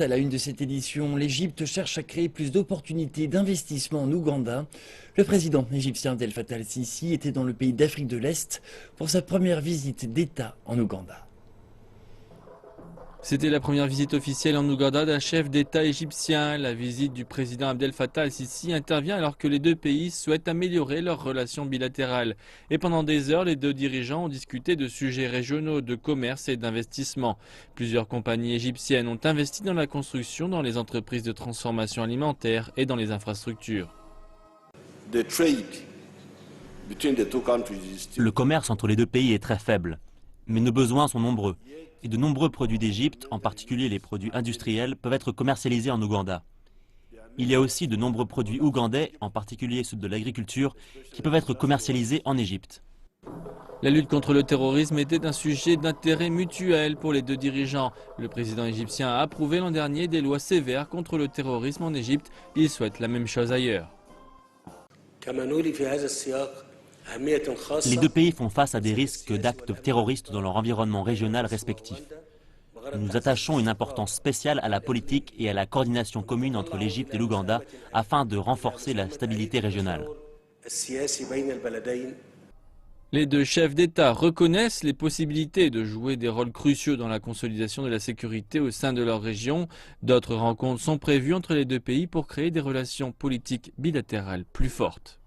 À la une de cette édition, l'Égypte cherche à créer plus d'opportunités d'investissement en Ouganda. Le président égyptien Abdel Fattah el-Sisi était dans le pays d'Afrique de l'Est pour sa première visite d'État en Ouganda. C'était la première visite officielle en Ouganda d'un chef d'État égyptien. La visite du président Abdel Fattah el-Sisi intervient alors que les deux pays souhaitent améliorer leurs relations bilatérales. Et pendant des heures, les deux dirigeants ont discuté de sujets régionaux, de commerce et d'investissement. Plusieurs compagnies égyptiennes ont investi dans la construction, dans les entreprises de transformation alimentaire et dans les infrastructures. Le commerce entre les deux pays est très faible, mais nos besoins sont nombreux. Et de nombreux produits d'Égypte, en particulier les produits industriels, peuvent être commercialisés en Ouganda. Il y a aussi de nombreux produits ougandais, en particulier ceux de l'agriculture, qui peuvent être commercialisés en Égypte. La lutte contre le terrorisme était un sujet d'intérêt mutuel pour les deux dirigeants. Le président égyptien a approuvé l'an dernier des lois sévères contre le terrorisme en Égypte. Il souhaite la même chose ailleurs. Les deux pays font face à des risques d'actes terroristes dans leur environnement régional respectif. Nous nous attachons une importance spéciale à la politique et à la coordination commune entre l'Égypte et l'Ouganda afin de renforcer la stabilité régionale. Les deux chefs d'État reconnaissent les possibilités de jouer des rôles cruciaux dans la consolidation de la sécurité au sein de leur région. D'autres rencontres sont prévues entre les deux pays pour créer des relations politiques bilatérales plus fortes.